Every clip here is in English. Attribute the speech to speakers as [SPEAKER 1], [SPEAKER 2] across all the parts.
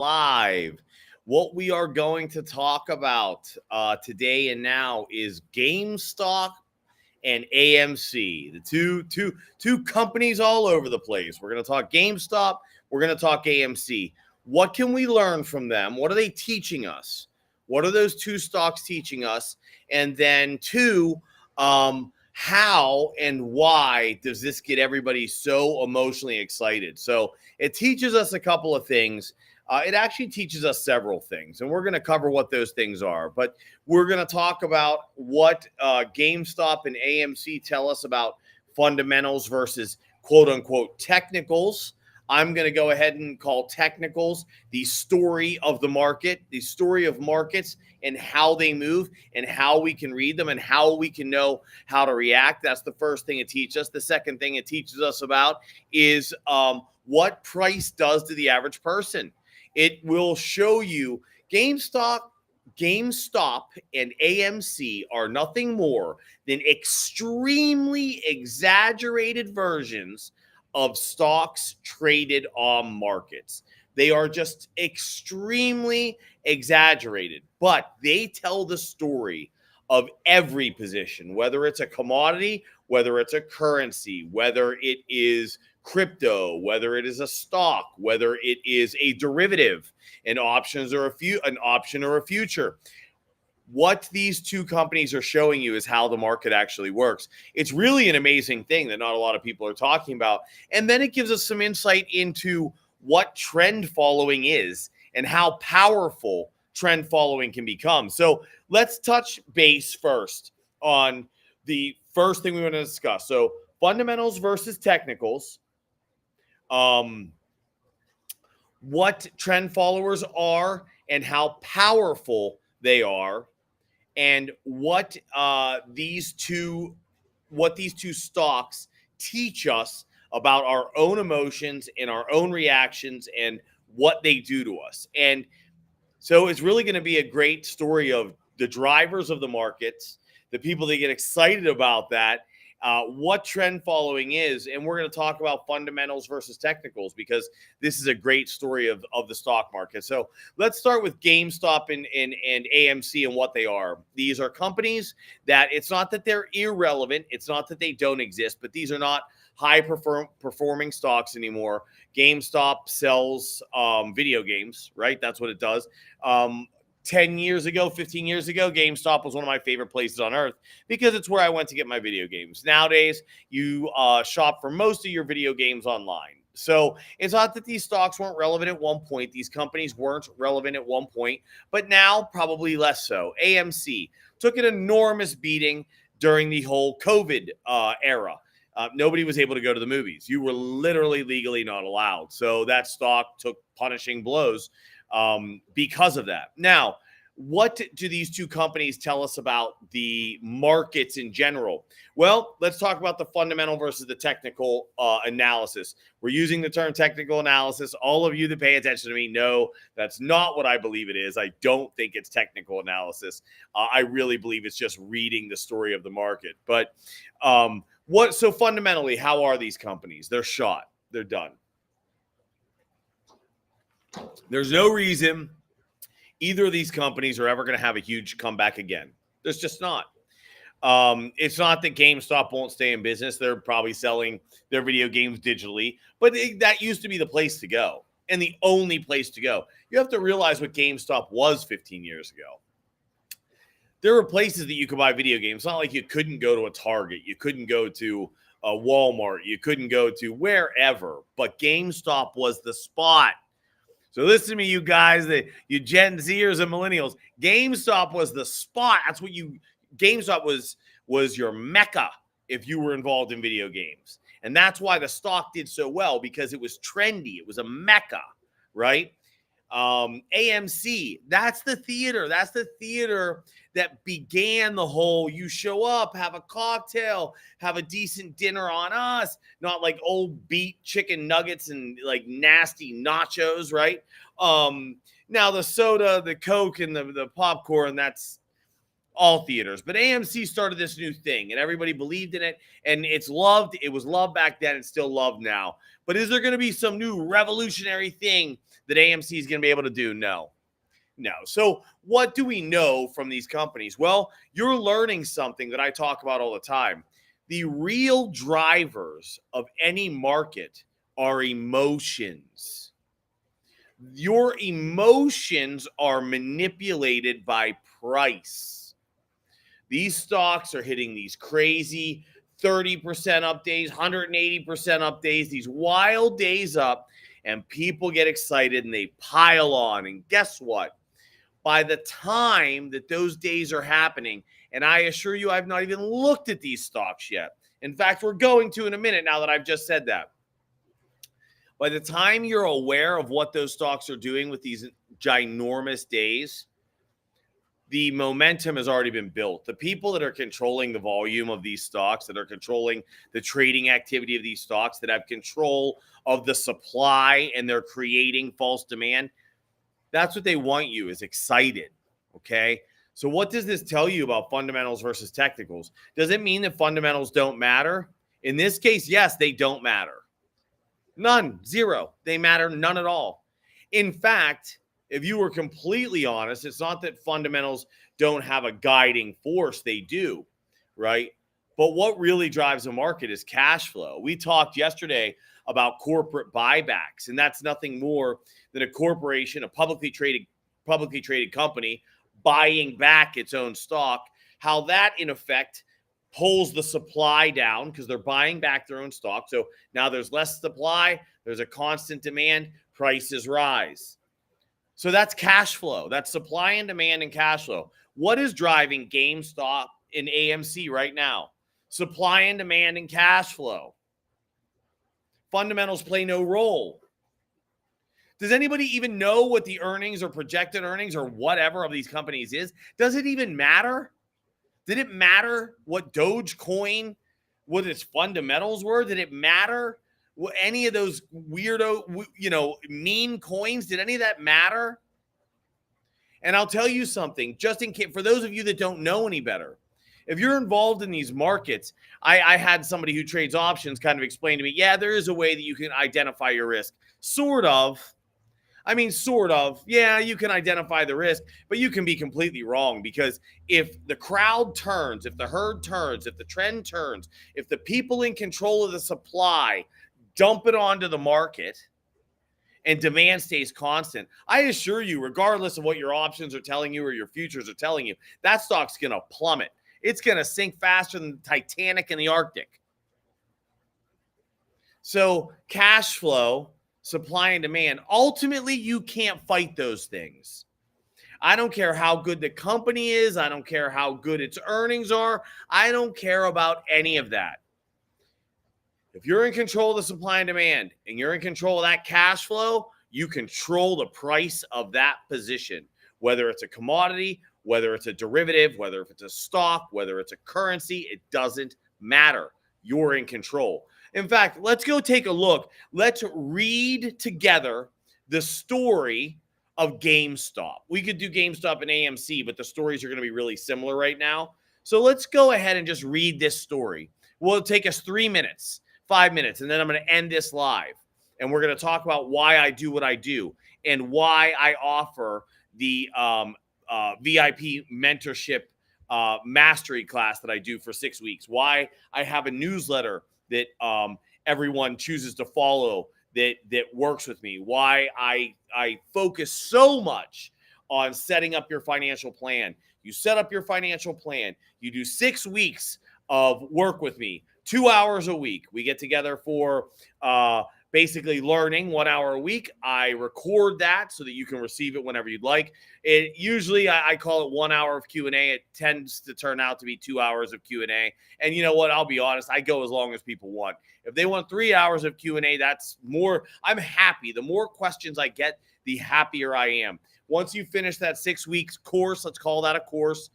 [SPEAKER 1] live. What we are going to talk about today and now is GameStop and AMC, the two companies all over the place. We're going to talk GameStop. We're going to talk AMC. What can we learn from them? What are they teaching us? What are those two stocks teaching us? And then two, how and why does this get everybody so emotionally excited? So it teaches us a couple of things. It actually teaches us several things, and we're going to cover what those things are. But we're going to talk about what GameStop and AMC tell us about fundamentals versus quote-unquote technicals. I'm going to go ahead and call technicals the story of the market, the story of markets and how they move and how we can read them and how we can know how to react. That's the first thing it teaches us. The second thing it teaches us about is what price does to the average person. It will show you GameStop and AMC are nothing more than extremely exaggerated versions of stocks traded on markets. They are just extremely exaggerated, but they tell the story of every position, whether it's a commodity, whether it's a currency, whether it is crypto, whether it is a stock, whether it is a derivative, an option or a future. What these two companies are showing you is how the market actually works. It's really an amazing thing that not a lot of people are talking about. And then it gives us some insight into what trend following is and how powerful trend following can become. So let's touch base first on the first thing we want to discuss. So fundamentals versus technicals. What trend followers are and how powerful they are, and what these two stocks teach us about our own emotions and our own reactions and what they do to us. And so it's really going to be a great story of the drivers of the markets, the people that get excited about that, what trend following is, and we're going to talk about fundamentals versus technicals because this is a great story of the stock market. So let's start with GameStop and AMC and what they are. These are companies that it's not that they're irrelevant, it's not that they don't exist, but these are not high performing stocks anymore. GameStop sells video games, right? That's what it does. 10 years ago, 15 years ago, GameStop was one of my favorite places on earth because it's where I went to get my video games. Nowadays, you shop for most of your video games online. So it's not that these stocks weren't relevant at one point. These companies weren't relevant at one point, but now probably less so. AMC took an enormous beating during the whole COVID era. Nobody was able to go to the movies. You were literally legally not allowed. So that stock took punishing blows because of that. Now, what do these two companies tell us about the markets in general? Well, let's talk about the fundamental versus the technical analysis. We're using the term technical analysis. All of you that pay attention to me know that's not what I believe it is. I don't think it's technical analysis. I really believe it's just reading the story of the market. But so fundamentally, how are these companies? They're shot. They're done. There's no reason either of these companies are ever going to have a huge comeback again. There's just not. It's not that GameStop won't stay in business. They're probably selling their video games digitally, but that used to be the place to go and the only place to go. You have to realize what GameStop was 15 years ago. There were places that you could buy video games. It's not like you couldn't go to a Target. You couldn't go to a Walmart. You couldn't go to wherever, but GameStop was the spot. So listen to me, you guys, you Gen Zers and millennials. GameStop was the spot. That's what GameStop was your mecca if you were involved in video games. And that's why the stock did so well, because it was trendy. It was a mecca, right? AMC, that's the theater. That's the theater that began the whole, you show up, have a cocktail, have a decent dinner on us, not like old beat chicken nuggets and like nasty nachos, right? Now the soda, the Coke, and the popcorn, that's all theaters. But AMC started this new thing, and everybody believed in it, and it's loved. It was loved back then. It's still loved now. But is there going to be some new revolutionary thing that AMC is going to be able to do? No. So what do we know from these companies? Well, you're learning something that I talk about all the time. The real drivers of any market are emotions. Your emotions are manipulated by price. These stocks are hitting these crazy 30% up days, 180% up days, these wild days up, and people get excited and they pile on. And guess what? By the time that those days are happening, and I assure you, I've not even looked at these stocks yet. In fact, we're going to in a minute now that I've just said that. By the time you're aware of what those stocks are doing with these ginormous days, the momentum has already been built. The people that are controlling the volume of these stocks, that are controlling the trading activity of these stocks, that have control of the supply and they're creating false demand, that's what they want you, is excited, okay? So what does this tell you about fundamentals versus technicals? Does it mean that fundamentals don't matter? In this case, yes, they don't matter. None, zero. They matter none at all. In fact, if you were completely honest, it's not that fundamentals don't have a guiding force. They do, right? But what really drives a market is cash flow. We talked yesterday about corporate buybacks, and that's nothing more than a corporation, a publicly traded company buying back its own stock. How that, in effect, pulls the supply down because they're buying back their own stock. So now there's less supply, there's a constant demand, prices rise. So that's cash flow. That's supply and demand and cash flow. What is driving GameStop and AMC right now? Supply and demand and cash flow. Fundamentals play no role. Does anybody even know what the earnings or projected earnings or whatever of these companies is? Does it even matter? Did it matter what Dogecoin, what its fundamentals were? Did it matter what any of those weirdo, meme coins? Did any of that matter? And I'll tell you something, just in case, for those of you that don't know any better, if you're involved in these markets, I had somebody who trades options kind of explain to me, yeah, there is a way that you can identify your risk. Sort of. I mean, sort of. Yeah, you can identify the risk, but you can be completely wrong, because if the crowd turns, if the herd turns, if the trend turns, if the people in control of the supply dump it onto the market and demand stays constant, I assure you, regardless of what your options are telling you or your futures are telling you, that stock's going to plummet. It's going to sink faster than the Titanic in the Arctic. So cash flow, supply and demand, ultimately you can't fight those things. I don't care how good the company is. I don't care how good its earnings are. I don't care about any of that. If you're in control of the supply and demand and you're in control of that cash flow, you control the price of that position, whether it's a commodity, whether it's a derivative, whether it's a stock, whether it's a currency, it doesn't matter. You're in control. In fact, let's go take a look. Let's read together the story of GameStop. We could do GameStop and AMC, but the stories are going to be really similar right now. So let's go ahead and just read this story. Well, it'll take us 3 minutes, 5 minutes, and then I'm going to end this live. And we're going to talk about why I do what I do and why I offer the VIP mentorship mastery class that I do for 6 weeks, why I have a newsletter that everyone chooses to follow that works with me, why I focus so much on setting up your financial plan. You set up your financial plan. You do 6 weeks of work with me, 2 hours a week. We get together for basically learning 1 hour a week. I record that so that you can receive it whenever you'd like. It usually, I call it 1 hour of Q&A. It tends to turn out to be 2 hours of Q&A. And you know what? I'll be honest. I go as long as people want. If they want 3 hours of Q&A, that's more. I'm happy. The more questions I get, the happier I am. Once you finish that 6 weeks course, let's call that a course,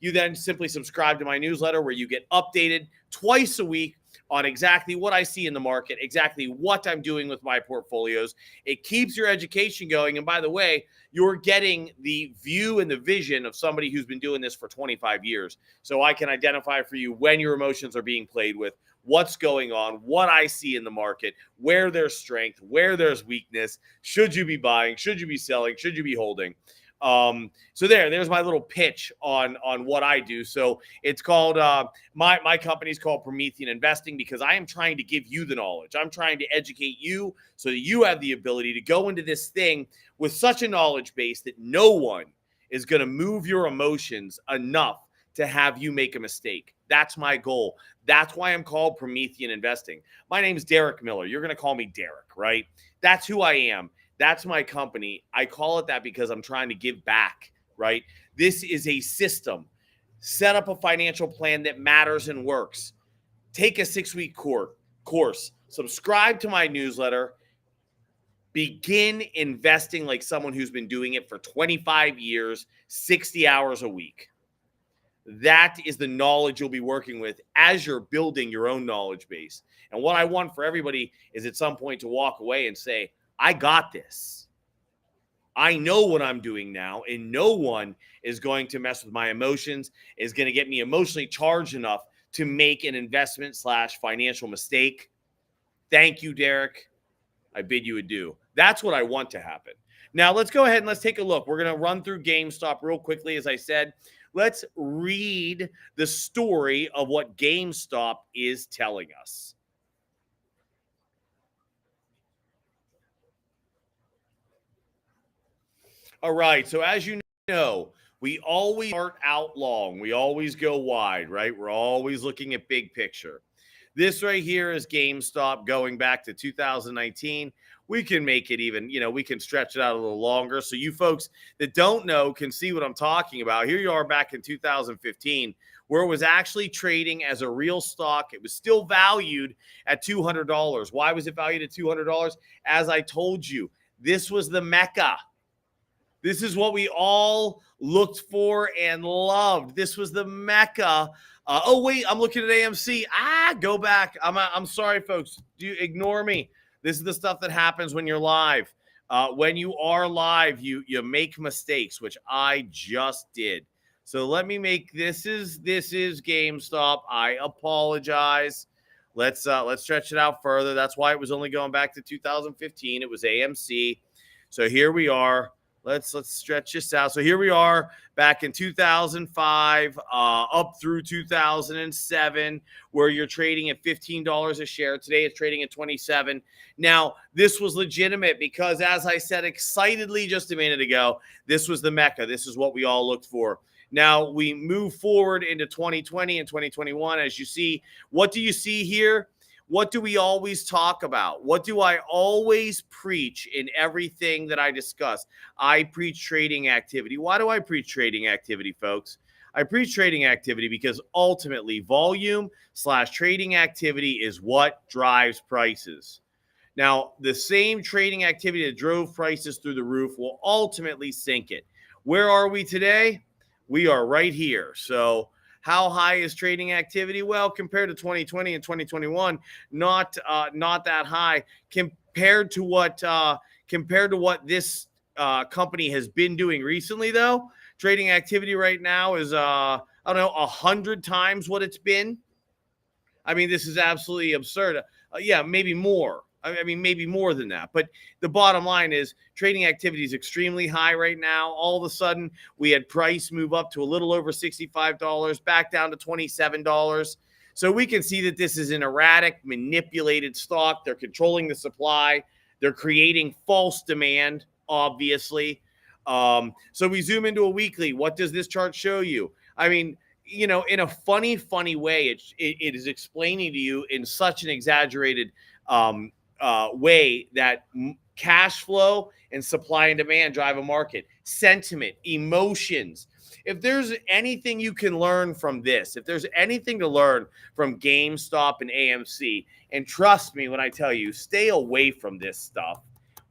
[SPEAKER 1] you then simply subscribe to my newsletter where you get updated twice a week on exactly what I see in the market, exactly what I'm doing with my portfolios. It keeps your education going. And by the way, you're getting the view and the vision of somebody who's been doing this for 25 years. So I can identify for you when your emotions are being played with, what's going on, what I see in the market, where there's strength, where there's weakness. Should you be buying? Should you be selling? Should you be holding? So there's my little pitch on what I do. So it's called my company's called Promethean Investing, because I am trying to give you the knowledge. I'm trying to educate you so that you have the ability to go into this thing with such a knowledge base that no one is going to move your emotions enough to have you make a mistake. That's my goal. That's why I'm called Promethean Investing. My name's Derek Miller. You're going to call me Derek, right? That's who I am. That's my company. I call it that because I'm trying to give back, right? This is a system. Set up a financial plan that matters and works. Take a 6-week course. Subscribe to my newsletter. Begin investing like someone who's been doing it for 25 years, 60 hours a week. That is the knowledge you'll be working with as you're building your own knowledge base. And what I want for everybody is at some point to walk away and say, I got this. I know what I'm doing now, and no one is going to mess with my emotions, is going to get me emotionally charged enough to make an investment / financial mistake. Thank you, Derek. I bid you adieu. That's what I want to happen. Now, let's go ahead and let's take a look. We're going to run through GameStop real quickly. As I said, let's read the story of what GameStop is telling us. All right. So as you know, we always start out long. We always go wide, right? We're always looking at big picture. This right here is GameStop going back to 2019. We can make it even, we can stretch it out a little longer. So you folks that don't know can see what I'm talking about. Here you are back in 2015, where it was actually trading as a real stock. It was still valued at $200. Why was it valued at $200? As I told you, this was the Mecca. This is what we all looked for and loved. This was the Mecca. Oh, wait, I'm looking at AMC. Go back. I'm sorry, folks. Do ignore me. This is the stuff that happens when you're live. When you are live, you make mistakes, which I just did. So let me make this is GameStop. I apologize. Let's stretch it out further. That's why it was only going back to 2015. It was AMC. So here we are. Let's stretch this out. So here we are back in 2005 up through 2007, where you're trading at $15 a share. Today it's trading at $27. Now, this was legitimate because, as I said excitedly just a minute ago, this was the Mecca. This is what we all looked for. Now, we move forward into 2020 and 2021. As you see, what do you see here? What do we always talk about? What do I always preach in everything that I discuss? I preach trading activity. Why do I preach trading activity, folks? I preach trading activity because ultimately volume / trading activity is what drives prices. Now, the same trading activity that drove prices through the roof will ultimately sink it. Where are we today? We are right here. So how high is trading activity? Well, compared to 2020 and 2021, not that high. Compared to what this company has been doing recently, though, trading activity right now is 100 times what it's been. I mean, this is absolutely absurd. Maybe more. Maybe more than that. But the bottom line is trading activity is extremely high right now. All of a sudden, we had price move up to a little over $65, back down to $27. So we can see that this is an erratic, manipulated stock. They're controlling the supply. They're creating false demand, obviously. So we zoom into a weekly. What does this chart show you? I mean, in a funny way, it is explaining to you in such an exaggerated way that cash flow and supply and demand drive a market, sentiment, emotions. If there's anything you can learn from this, if there's anything to learn from GameStop and AMC, and trust me when I tell you, stay away from this stuff.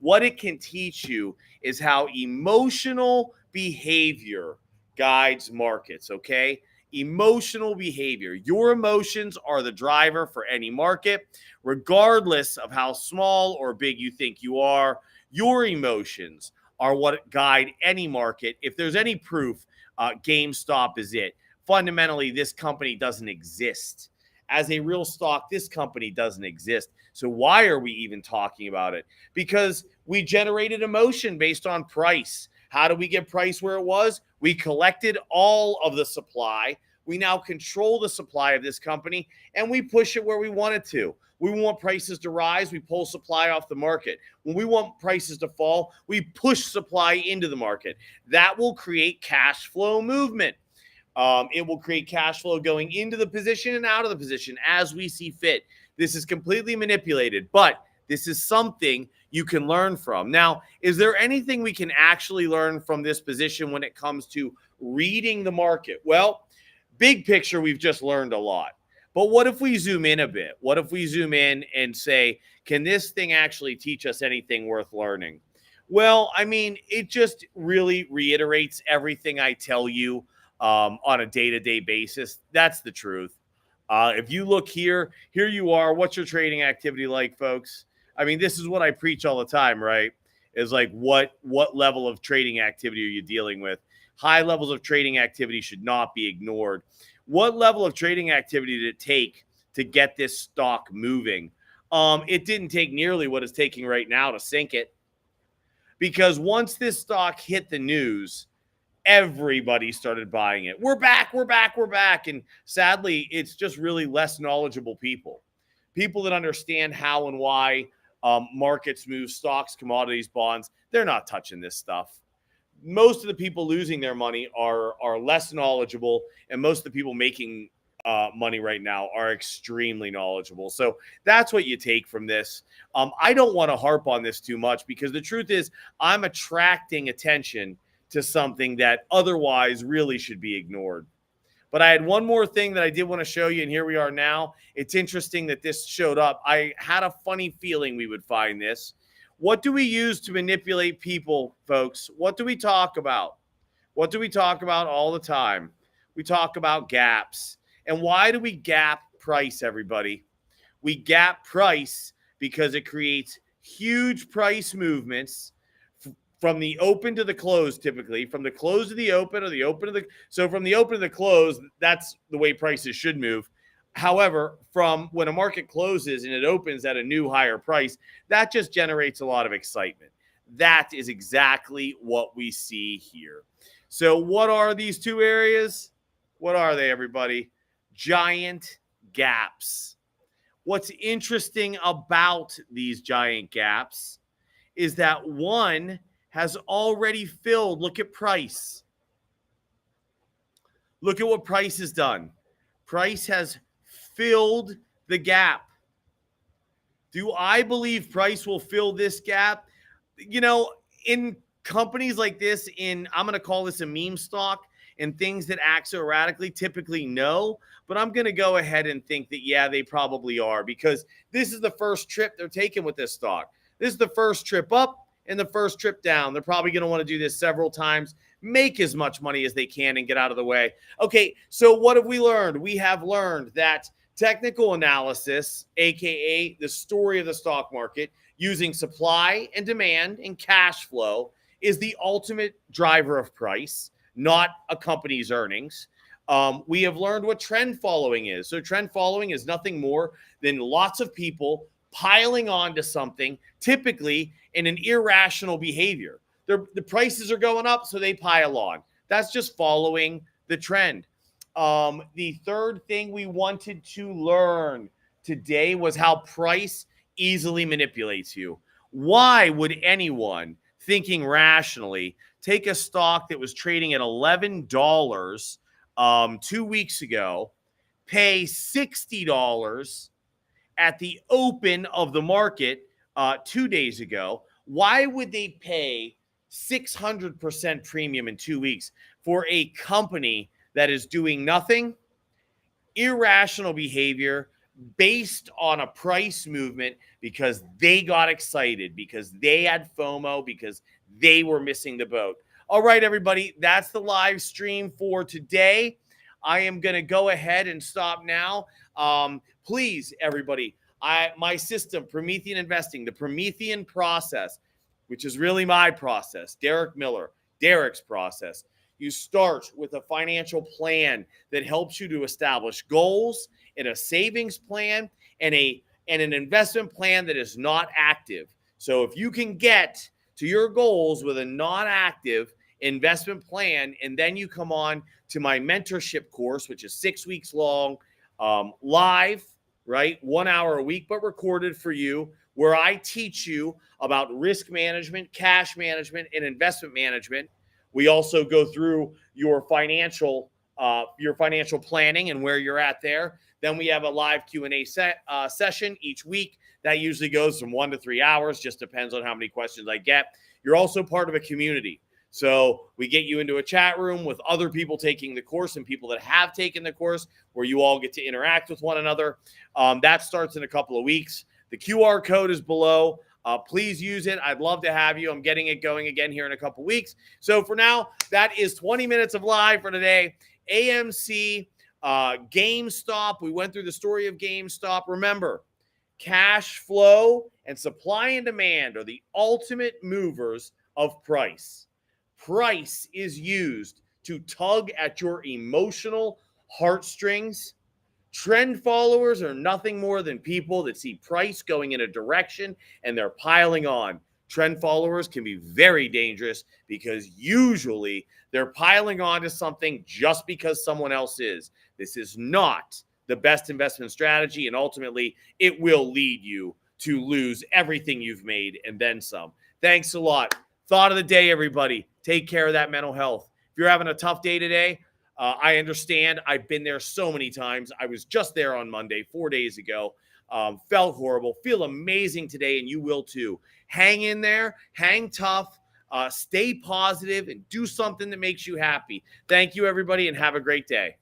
[SPEAKER 1] What it can teach you is how emotional behavior guides markets, okay? Emotional behavior. Your emotions are the driver for any market, regardless of how small or big you think you are. Your emotions are what guide any market. If there's any proof, GameStop is it. Fundamentally, this company doesn't exist. As a real stock, this company doesn't exist. So why are we even talking about it? Because we generated emotion based on price. How do we get price where it was? We collected all of the supply. We now control the supply of this company, and we push it where we want it to. We want prices to rise, we pull supply off the market. When we want prices to fall, we push supply into the market. That will create cash flow movement. It will create cash flow going into the position and out of the position as we see fit. This is completely manipulated, but this is something you can learn from. Now, is there anything we can actually learn from this position when it comes to reading the market? Well, big picture, we've just learned a lot. But what if we zoom in a bit? What if we zoom in and say, can this thing actually teach us anything worth learning? Well, I mean, it just really reiterates everything I tell you on a day-to-day basis. That's the truth. If you look here you are. What's your trading activity like, folks? I mean, this is what I preach all the time, right? Is like what level of trading activity are you dealing with? High levels of trading activity should not be ignored. What level of trading activity did it take to get this stock moving? It didn't take nearly what it's taking right now to sink it. Because once this stock hit the news, everybody started buying it. We're back, we're back, we're back. And sadly, it's just really less knowledgeable people that understand how and why markets move, stocks, commodities, bonds. They're not touching this stuff. Most of the people losing their money are less knowledgeable, and most of the people making money right now are extremely knowledgeable. So that's what you take from this. I don't want to harp on this too much because the truth is I'm attracting attention to something that otherwise really should be ignored. But I had one more thing that I did want to show you, and here we are now. It's interesting that this showed up. I had a funny feeling we would find this. What do we use to manipulate people, folks? What do we talk about? What do we talk about all the time? We talk about gaps. And why do we gap price, everybody? We gap price because it creates huge price movements from the open to the close, typically. From the close to the open or the open to the... So from the open to the close, that's the way prices should move. However, from when a market closes and it opens at a new higher price, that just generates a lot of excitement. That is exactly what we see here. So what are these two areas? What are they, everybody? Giant gaps. What's interesting about these giant gaps is that one has already filled. Look at price. Look at what price has done. Price has filled the gap. Do I believe price will fill this gap? You know, in companies like this, I'm going to call this a meme stock, and things that act so erratically, typically no. But I'm going to go ahead and think that, yeah, they probably are, because this is the first trip they're taking with this stock. This is the first trip up and the first trip down. They're probably going to want to do this several times, make as much money as they can and get out of the way. Okay, so what have we learned? We have learned that technical analysis, aka the story of the stock market, using supply and demand and cash flow, is the ultimate driver of price, not a company's earnings. We have learned what trend following is. So trend following is nothing more than lots of people piling on to something, typically in an irrational behavior. The prices are going up, so they pile on. That's just following the trend. The third thing we wanted to learn today was how price easily manipulates you. Why would anyone thinking rationally take a stock that was trading at $11 2 weeks ago, pay $60 at the open of the market 2 days ago? Why would they pay 600% premium in 2 weeks for a company that is doing nothing? Irrational behavior based on a price movement because they got excited, because they had FOMO, because they were missing the boat. All right, everybody, that's the live stream for today. I am going to go ahead and stop now. Please, everybody, my system, Promethean Investing, the Promethean process, which is really my process, Derek's process. You start with a financial plan that helps you to establish goals and a savings plan and an investment plan that is not active. So if you can get to your goals with a non-active investment plan, and then you come on to my mentorship course, which is 6 weeks long, live, right? 1 hour a week, but recorded for you, where I teach you about risk management, cash management, and investment management. We also go through your financial planning and where you're at there. Then we have a live Q&A session each week. That usually goes from 1 to 3 hours, just depends on how many questions I get. You're also part of a community. So we get you into a chat room with other people taking the course and people that have taken the course, where you all get to interact with one another. That starts in a couple of weeks. The QR code is below. Please use it. I'd love to have you. I'm getting it going again here in a couple weeks. So for now, that is 20 minutes of live for today. AMC, GameStop. We went through the story of GameStop. Remember, cash flow and supply and demand are the ultimate movers of price. Price is used to tug at your emotional heartstrings. Trend followers are nothing more than people that see price going in a direction and they're piling on. Trend followers can be very dangerous because usually they're piling on to something just because someone else is. This is not the best investment strategy, and ultimately it will lead you to lose everything you've made and then some. Thanks a lot. Thought of the day, everybody. Take care of that mental health. If you're having a tough day today, I understand. I've been there so many times. I was just there on Monday, 4 days ago. Felt horrible. Feel amazing today, and you will too. Hang in there. Hang tough. Stay positive and do something that makes you happy. Thank you, everybody, and have a great day.